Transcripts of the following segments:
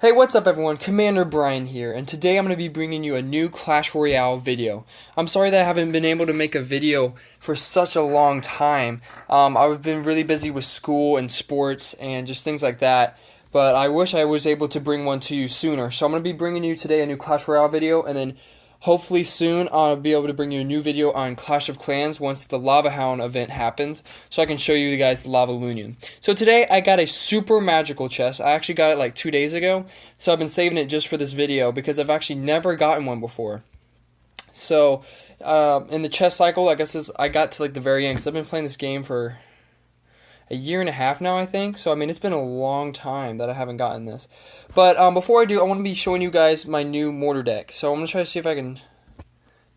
Hey, what's up everyone? Commander Brian here, and today I'm going to be bringing you a new Clash Royale video. I'm sorry that I haven't been able to make a video for such a long time. I've been really busy with school and sports and just things like that, but I wish I was able to bring one to you sooner. So I'm going to be bringing you today a new Clash Royale video, and then hopefully soon I'll be able to bring you a new video on Clash of Clans once the Lava Hound event happens, so I can show you guys the Lava Loonion. So today I got a Super Magical Chest. I actually got it like 2 days ago, so I've been saving it just for this video because I've actually never gotten one before. So in the chest cycle, I guess I got to like the very end because I've been playing this game for a year and a half now, I think. So, I mean, it's been a long time that I haven't gotten this. But before I do, I want to be showing you guys my new Mortar deck. So, I'm going to try to see if I can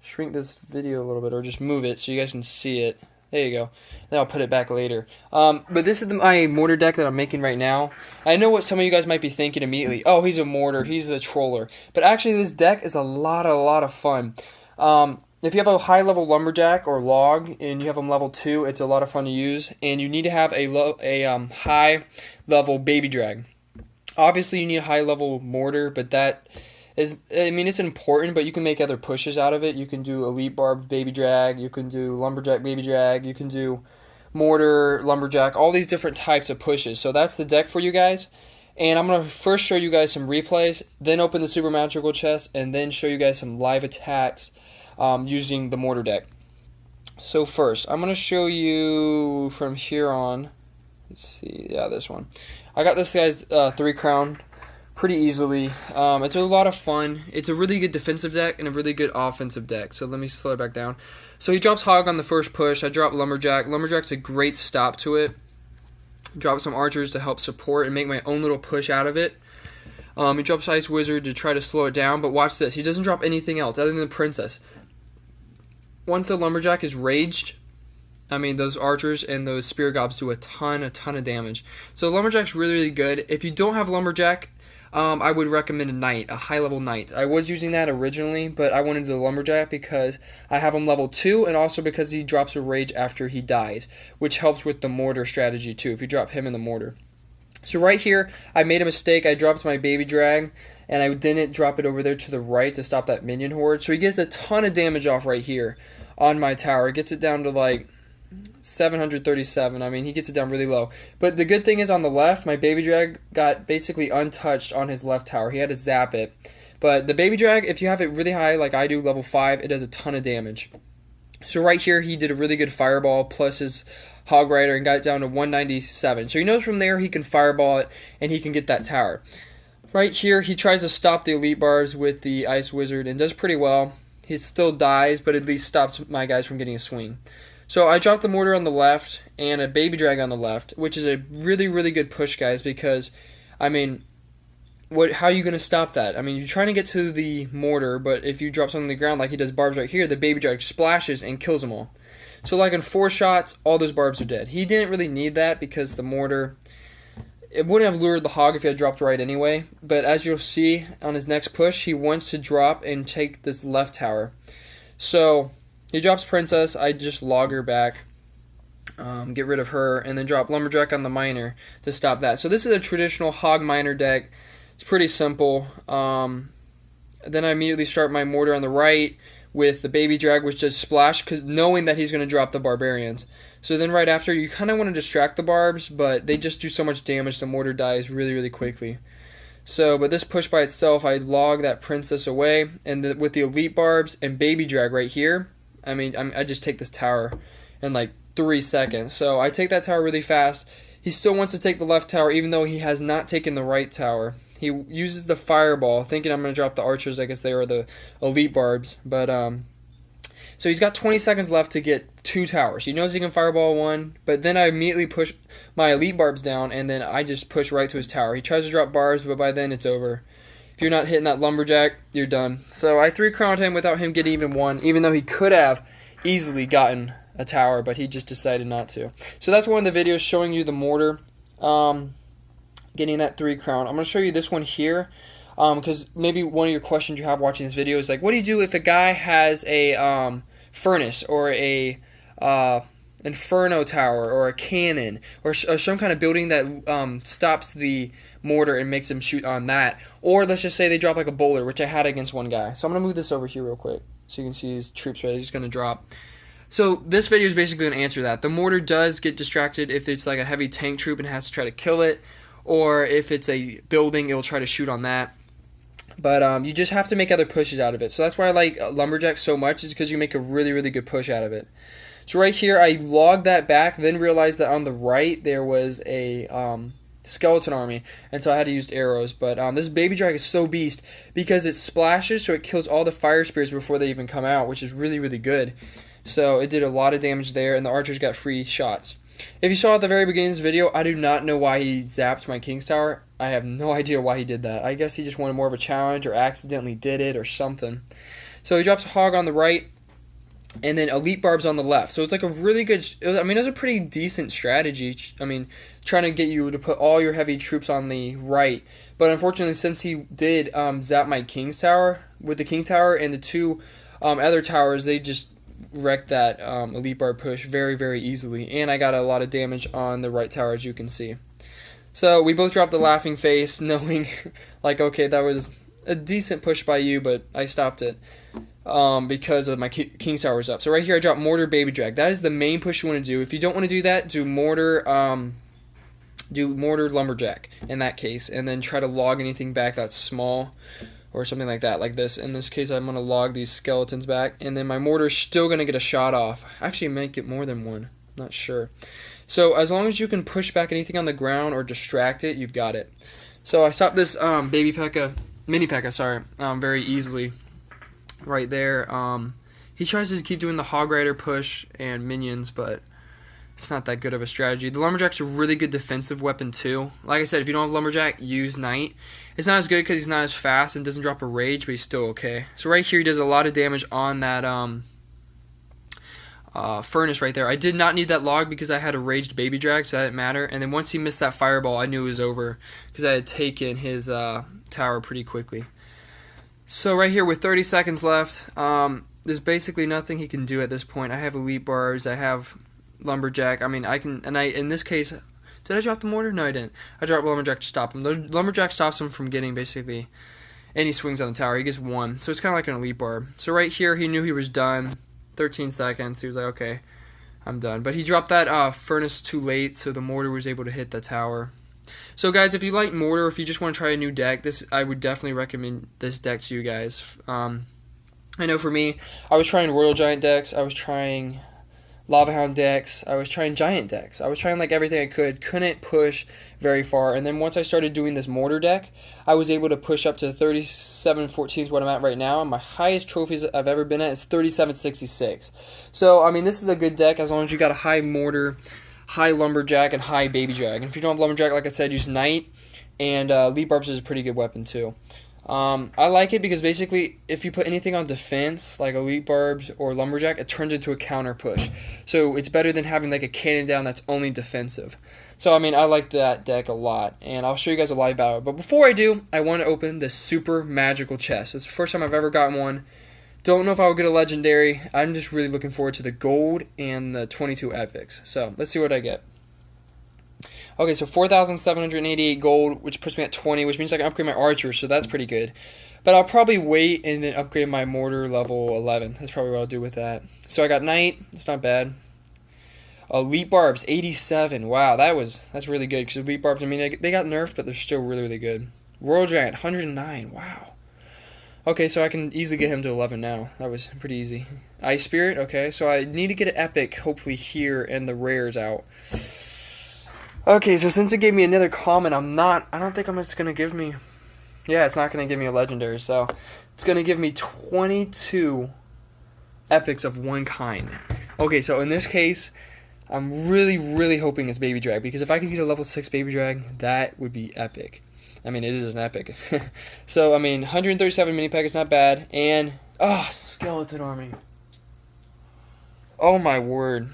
shrink this video a little bit or just move it so you guys can see it. There you go. Then I'll put it back later. But this is my Mortar deck that I'm making right now. I know what some of you guys might be thinking immediately. Oh, he's a Mortar. He's a troller. But actually, this deck is a lot of fun. If you have a high-level Lumberjack or Log, and you have them level 2, it's a lot of fun to use. And you need to have a high-level Baby Drag. Obviously, you need a high-level Mortar, but that is, I mean, it's important, but you can make other pushes out of it. You can do Elite Barb Baby Drag, you can do Lumberjack Baby Drag, you can do Mortar, Lumberjack, all these different types of pushes. So that's the deck for you guys. And I'm going to first show you guys some replays, then open the Super Magical Chest, and then show you guys some live attacks using the Mortar deck. So first, I'm going to show you from here on. Let's see, yeah, this one. I got this guy's 3 crown pretty easily. It's a lot of fun. It's a really good defensive deck and a really good offensive deck. So let me slow it back down. So he drops Hog on the first push. I drop Lumberjack. Lumberjack's a great stop to it. Drop some archers to help support and make my own little push out of it. He drops Ice Wizard to try to slow it down, but watch this. He doesn't drop anything else other than the Princess. Once the Lumberjack is raged, I mean, those archers and those Spear Gobs do a ton of damage. So Lumberjack's really good. If you don't have Lumberjack, I would recommend a Knight, a high-level Knight. I was using that originally, but I wanted the Lumberjack because I have him level 2, and also because he drops a rage after he dies, which helps with the Mortar strategy too, if you drop him in the Mortar. So right here, I made a mistake. I dropped my Baby Drag, and I didn't drop it over there to the right to stop that minion horde. So he gets a ton of damage off right here on my tower. It gets it down to like 737. I mean, he gets it down really low. But the good thing is on the left, my Baby Drag got basically untouched on his left tower. He had to zap it. But the Baby Drag, if you have it really high like I do, level 5, it does a ton of damage. So right here, he did a really good fireball plus his Hog Rider and got it down to 197. So he knows from there he can fireball it and he can get that tower. Right here, he tries to stop the Elite Barbs with the Ice Wizard and does pretty well. He still dies, but at least stops my guys from getting a swing. So I dropped the Mortar on the left and a Baby Drag on the left, which is a really good push, guys, because, I mean, how are you going to stop that? I mean, you're trying to get to the Mortar, but if you drop something on the ground like he does Barbs right here, the Baby Drag splashes and kills them all. So like in 4 shots, all those Barbs are dead. He didn't really need that because the Mortar, it wouldn't have lured the Hog if he had dropped right anyway. But as you'll see on his next push, he wants to drop and take this left tower. So he drops Princess. I just log her back, get rid of her, and then drop Lumberjack on the Miner to stop that. So this is a traditional Hog Miner deck. It's pretty simple. Then I immediately start my Mortar on the right with the Baby Drag, which does splash, knowing that he's going to drop the Barbarians. So then right after, you kind of want to distract the Barbs, but they just do so much damage, the Mortar dies really quickly. So, but this push by itself, I log that Princess away, and with the Elite Barbs and Baby Drag right here, I mean, I just take this tower in like 3 seconds. So I take that tower really fast. He still wants to take the left tower, even though he has not taken the right tower. He uses the Fireball, thinking I'm going to drop the Archers. I guess they are the Elite Barbs. But, so he's got 20 seconds left to get 2 towers. He knows he can Fireball 1, but then I immediately push my Elite Barbs down, and then I just push right to his tower. He tries to drop Barbs, but by then it's over. If you're not hitting that Lumberjack, you're done. So I 3-crowned him without him getting even 1, even though he could have easily gotten a tower, but he just decided not to. So that's one of the videos showing you the Mortar getting that 3-crown. I'm going to show you this one here, because maybe one of your questions you have watching this video is like, what do you do if a guy has a Furnace or a inferno tower or a cannon or some kind of building that stops the mortar and makes them shoot on that. Or let's just say they drop like a bowler, which I had against one guy. So I'm gonna move this over here real quick so you can see his troops right. He's just gonna drop. So this video is basically going to answer that. The mortar does get distracted if it's like a heavy tank troop and has to try to kill it, or if it's a building, it will try to shoot on that. But you just have to make other pushes out of it. So that's why I like lumberjack so much, is because you make a really, really good push out of it. So right here, I logged that back, then realized that on the right there was a skeleton army, and so I had to use arrows. But this baby drag is so beast because it splashes, so it kills all the fire spirits before they even come out, which is really, really good. So it did a lot of damage there, and the archers got free shots. If you saw at the very beginning of this video, I do not know why he zapped my King's Tower. I have no idea why he did that. I guess he just wanted more of a challenge or accidentally did it or something. So he drops a hog on the right, and then elite barbs on the left. So it's like a really good, I mean, it was a pretty decent strategy. I mean, trying to get you to put all your heavy troops on the right. But unfortunately, since he did zap my King's Tower with the King Tower and the two other towers, they just wrecked that elite barb push very, very easily. And I got a lot of damage on the right tower, as you can see. So we both dropped the laughing face, knowing like, okay, that was a decent push by you, but I stopped it because of my King's Tower was up. So right here I dropped Mortar Baby Drag. That is the main push you want to do. If you don't want to do that, do Mortar Lumberjack in that case, and then try to log anything back that's small or something like that, like this. In this case, I'm going to log these skeletons back, and then my mortar's still going to get a shot off. Actually, it might get more than one. Not sure. So as long as you can push back anything on the ground or distract it, you've got it. So I stopped this mini P.E.K.K.A, sorry, very easily right there. He tries to keep doing the Hog Rider push and minions, but it's not that good of a strategy. The Lumberjack's a really good defensive weapon too. Like I said, if you don't have Lumberjack, use Knight. It's not as good because he's not as fast and doesn't drop a rage, but he's still okay. So right here he does a lot of damage on that furnace right there. I did not need that log because I had a raged baby drag, so that didn't matter. And then once he missed that fireball, I knew it was over because I had taken his tower pretty quickly. So right here with 30 seconds left, there's basically nothing he can do at this point. I have elite bars, I have Lumberjack. I mean, I can, and in this case, did I drop the mortar? No, I didn't. I dropped Lumberjack to stop him. The Lumberjack stops him from getting basically any swings on the tower. He gets one, so it's kind of like an elite barb. So right here, he knew he was done. 13 seconds. He was like, okay, I'm done. But he dropped that furnace too late, so the mortar was able to hit the tower. So guys, if you like mortar, if you just want to try a new deck, I would definitely recommend this deck to you guys. I know for me, I was trying Royal Giant decks. I was trying Lava Hound decks. I was trying Giant decks. I was trying like everything I could. Couldn't push very far. And then once I started doing this mortar deck, I was able to push up to 37-14 is what I'm at right now. And my highest trophies I've ever been at is 37-66. So, I mean, this is a good deck as long as you got a high mortar, high lumberjack, and high baby drag. And if you don't have lumberjack, like I said, use Knight. And Leap Barbs is a pretty good weapon too. I like it because basically if you put anything on defense like elite barbs or lumberjack, it turns into a counter push, so it's better than having like a cannon down that's only defensive. So I mean, I like that deck a lot, and I'll show you guys a live battle. But before I do, I want to open the Super Magical Chest. It's the first time I've ever gotten one. Don't know if I'll get a legendary. I'm just really looking forward to the gold and the 22 epics. So let's see what I get. Okay, so 4,788 gold, which puts me at 20, which means I can upgrade my archer, so that's pretty good. But I'll probably wait and then upgrade my mortar level 11. That's probably what I'll do with that. So I got Knight. It's not bad. Elite Barbs, 87. Wow, that's really good, because Elite Barbs, I mean, they got nerfed, but they're still really, really good. Royal Giant, 109. Wow. Okay, so I can easily get him to 11 now. That was pretty easy. Ice Spirit, okay, so I need to get an epic, hopefully here, and the rares out. Okay, so since it gave me another common, I don't think it's going to give me, it's not going to give me a legendary, so it's going to give me 22 epics of one kind. Okay, so in this case, I'm really, really hoping it's Baby Drag, because if I could get a level 6 Baby Drag, that would be epic. I mean, it is an epic. So, I mean, 137 mini pack is not bad, and, Skeleton Army. Oh my word.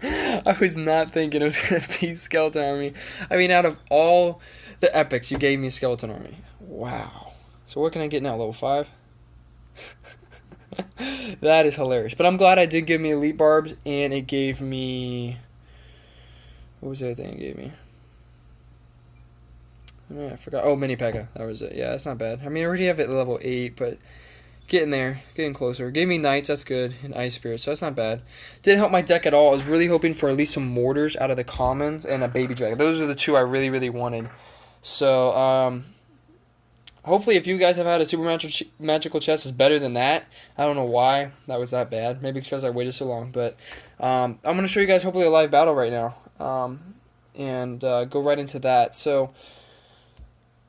I was not thinking it was going to be Skeleton Army. I mean, out of all the epics, you gave me Skeleton Army. Wow. So what can I get now, level 5? That is hilarious. But I'm glad I did give me Elite Barbs, and it gave me... What was the other thing it gave me? I forgot. Oh, Mini P.E.K.K.A. That was it. Yeah, that's not bad. I mean, I already have it at level 8, but getting there. Getting closer. Gave me Knights, that's good, and Ice Spirit, so that's not bad. Didn't help my deck at all. I was really hoping for at least some Mortars out of the commons and a Baby Dragon. Those are the two I really, really wanted. So, hopefully if you guys have had a Super Magical Chest is better than that. I don't know why that was that bad. Maybe it's because I waited so long. But I'm going to show you guys hopefully a live battle right now. And go right into that. So,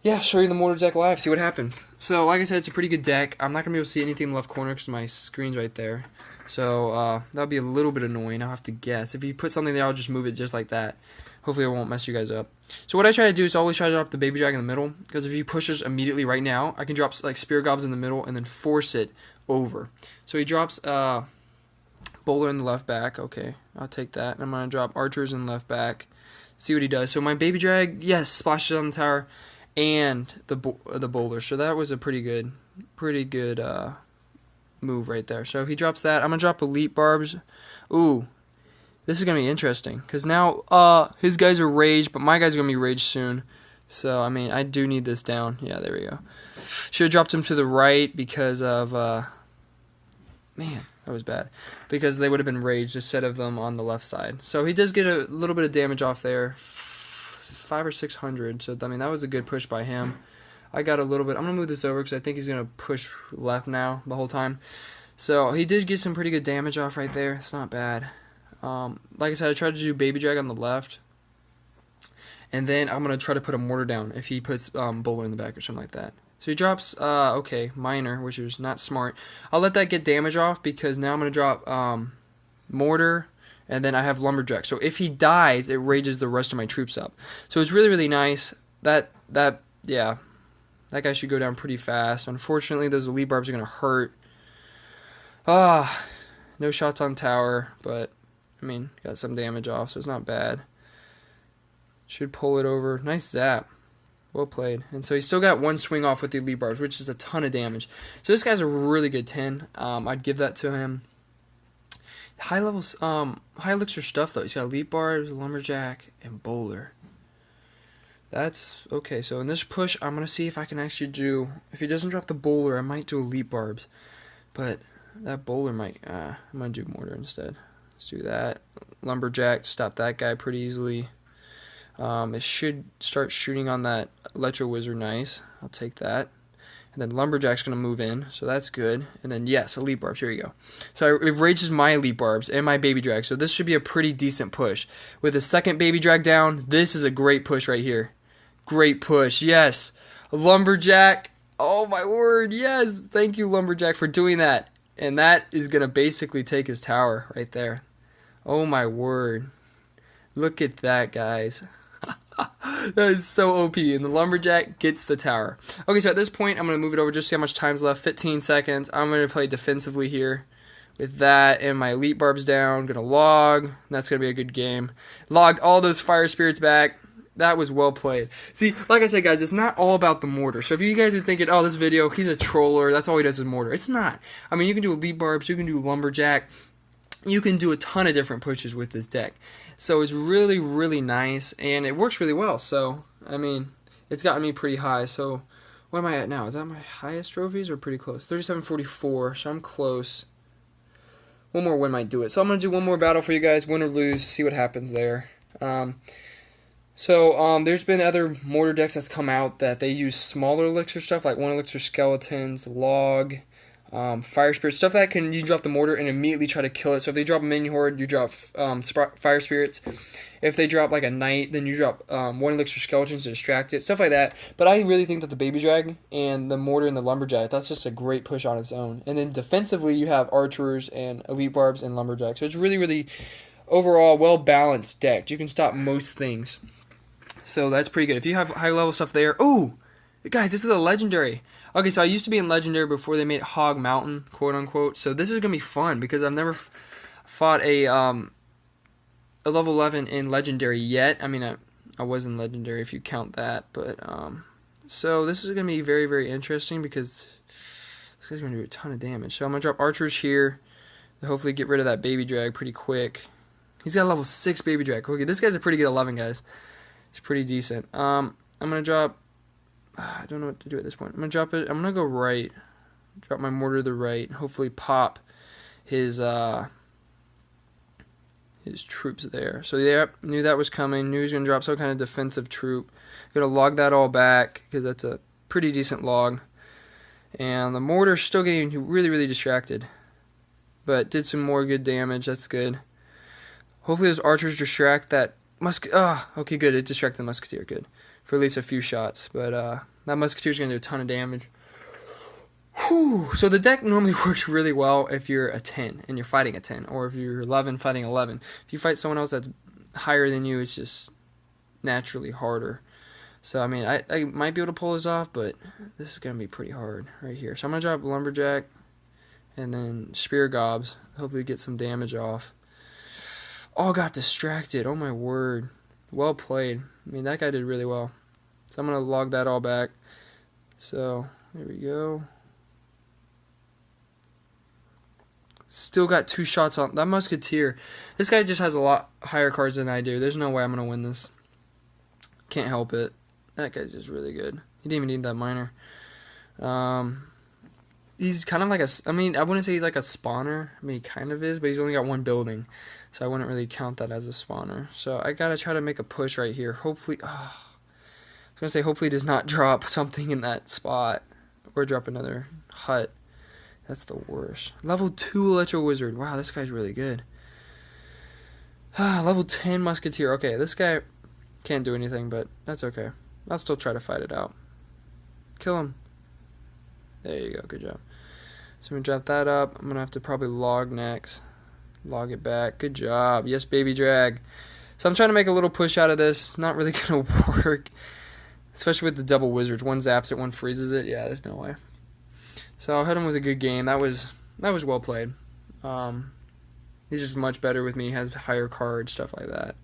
yeah, show you the Mortar deck live, see what happens. So, like I said, it's a pretty good deck. I'm not going to be able to see anything in the left corner because my screen's right there. So, that'll be a little bit annoying. I'll have to guess. If you put something there, I'll just move it just like that. Hopefully it won't mess you guys up. So what I try to do is always try to drop the Baby Dragon in the middle, because if you push this immediately right now, I can drop like Spear Gobs in the middle and then force it over. So he drops Bowler in the left back. Okay, I'll take that. And I'm going to drop Archers in the left back. See what he does. So my Baby Drag, yes, splashes on the tower and the Bowler. So that was a pretty good move right there. So he drops that. I'm going to drop Elite Barbs. Ooh. This is going to be interesting, because now his guys are raged, but my guys are going to be raged soon. So, I mean, I do need this down. Yeah, there we go. Should have dropped him to the right because of, man, that was bad. Because they would have been raged instead of them on the left side. So he does get a little bit of damage off there, 500 or 600. So, I mean, that was a good push by him. I got a little bit. I'm going to move this over because I think he's going to push left now the whole time. So, he did get some pretty good damage off right there. It's not bad. Like I said, I tried to do Baby Drag on the left, and then I'm going to try to put a Mortar down if he puts Bowler in the back or something like that. So he drops, okay, Minor, which is not smart. I'll let that get damage off, because now I'm going to drop Mortar, and then I have Lumberjack. So if he dies, it rages the rest of my troops up. So it's really, really nice. Yeah, that guy should go down pretty fast. Unfortunately, those Elite Barbs are going to hurt. No shots on tower, but... I mean, got some damage off, so it's not bad. Should pull it over. Nice zap. Well played. And so he's still got one swing off with the Elite Barbs, which is a ton of damage. So this guy's a really good 10. I'd give that to him. High levels, high elixir stuff though. He's got Elite Barbs, Lumberjack, and Bowler. That's okay. So in this push, I'm gonna see if I can actually do. If he doesn't drop the Bowler, I might do Elite Barbs, but that Bowler might. I'm gonna do Mortar instead. Let's do that. Lumberjack, stop that guy pretty easily. It should start shooting on that Electro Wizard. Nice. I'll take that. And then Lumberjack's going to move in, so that's good. And then, yes, Elite Barbs. Here we go. So it rages my Elite Barbs and my Baby Drag. So this should be a pretty decent push. With the second Baby Drag down, this is a great push right here. Great push. Yes. Lumberjack. Oh, my word. Yes. Thank you, Lumberjack, for doing that. And that is going to basically take his tower right there. Oh my word. Look at that, guys. That is so OP. And the Lumberjack gets the tower. Okay, so at this point, I'm going to move it over just to see how much time's left. 15 seconds. I'm going to play defensively here with that. And my Elite Barbs down. Going to log. That's going to be a good game. Logged all those Fire Spirits back. That was well played. See, like I said, guys, it's not all about the Mortar. So if you guys are thinking, oh, this video, he's a troller, that's all he does is Mortar. It's not. I mean, you can do Elite Barbs, you can do Lumberjack, you can do a ton of different pushes with this deck. So it's really, really nice, and it works really well. So, I mean, it's gotten me pretty high. So, what am I at now? Is that my highest trophies or pretty close? 3744, so I'm close. One more win might do it. So I'm going to do one more battle for you guys, win or lose, see what happens there. There's been other Mortar decks that's come out that they use smaller elixir stuff, like 1 elixir skeletons, log, Fire Spirit, stuff that you drop the Mortar and immediately try to kill it. So if they drop a minion horde, you drop Fire Spirits. If they drop like a knight, then you drop 1 elixir skeletons to distract it, stuff like that. But I really think that the Baby Drag and the Mortar and the Lumberjack, that's just a great push on its own. And then defensively, you have Archers and Elite Barbs and Lumberjack. So it's really, really overall well-balanced deck. You can stop most things. So that's pretty good. If you have high-level stuff there... Oh! Guys, this is a Legendary. Okay, so I used to be in Legendary before they made Hog Mountain, quote-unquote. So this is going to be fun because I've never fought a level 11 in Legendary yet. I mean, I was in Legendary if you count that. But so this is going to be very, very interesting because it's This guy's going to do a ton of damage. So I'm going to drop archers here to hopefully get rid of that baby drag pretty quick. He's got a level 6 baby drag. Okay, this guy's a pretty good 11, guys. He's pretty decent. I'm going to drop... I don't know what to do at this point. I'm going to drop it. I'm going to go right. Drop my mortar to the right. Hopefully pop his troops there. So yeah, knew that was coming. Knew he was going to drop some kind of defensive troop. Going to log that all back because that's a pretty decent log. And the mortar's still getting really, really distracted. But did some more good damage. That's good. Hopefully those archers distract that okay, good. It distracted the musketeer. Good. For at least a few shots. But that musketeer's going to do a ton of damage. Whew. So the deck normally works really well if you're a 10 and you're fighting a 10. Or if you're 11 fighting 11. If you fight someone else that's higher than you, it's just naturally harder. So, I mean, I might be able to pull this off, but this is going to be pretty hard right here. So I'm going to drop Lumberjack and then Spear Gobs. Hopefully get some damage off. Oh, got distracted. Oh, my word. Well played. I mean, that guy did really well. So I'm going to log that all back. So, there we go. Still got 2 shots on that musketeer. This guy just has a lot higher cards than I do. There's no way I'm going to win this. Can't help it. That guy's just really good. He didn't even need that miner. He's kind of like I wouldn't say he's like a spawner. I mean, he kind of is, but he's only got 1 building. So I wouldn't really count that as a spawner. So I got to try to make a push right here. Hopefully, I was going to say hopefully he does not drop something in that spot. Or drop another hut. That's the worst. Level 2 Electro Wizard. Wow, this guy's really good. Level 10 Musketeer. Okay, this guy can't do anything, but that's okay. I'll still try to fight it out. Kill him. There you go. Good job. So I'm going to drop that up. I'm going to have to probably log next. Log it back. Good job. Yes, baby drag. So I'm trying to make a little push out of this. It's not really going to work. Especially with the double wizards. One zaps it, one freezes it. Yeah, there's no way. So I'll hit him with a good game. That was well played. He's just much better with me. He has higher cards, stuff like that.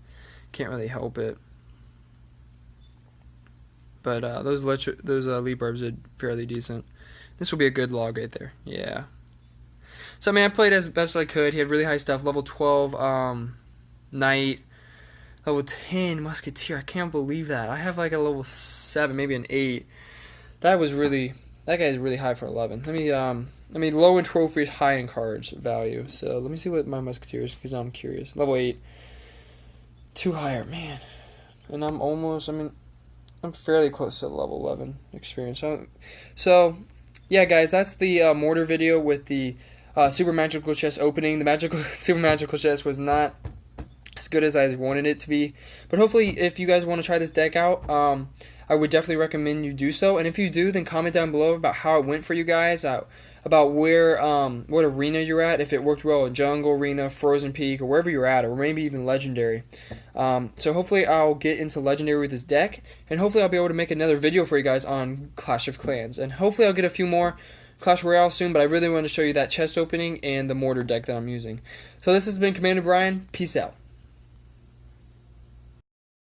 Can't really help it. But those lead barbs did fairly decent. This will be a good log right there. Yeah. So I mean, I played as best I could. He had really high stuff. Level 12 knight. Level 10 musketeer. I can't believe that. I have like a level 7, maybe an 8. That guy is really high for 11. Let me low in trophies, high in cards value. So let me see what my musketeer is because I'm curious. Level 8. 2 higher, man. And I'm fairly close to level 11 experience. So yeah, guys, that's the Mortar video with the Super Magical Chest opening. The Super Magical Chest was not as good as I wanted it to be. But hopefully, if you guys want to try this deck out, I would definitely recommend you do so. And if you do, then comment down below about how it went for you guys, about where, what arena you're at, if it worked well in Jungle Arena, Frozen Peak, or wherever you're at, or maybe even Legendary. So hopefully I'll get into Legendary with this deck, and hopefully I'll be able to make another video for you guys on Clash of Clans. And hopefully I'll get a few more Clash Royale soon, but I really want to show you that chest opening and the Mortar deck that I'm using. So this has been Commander Brian. Peace out.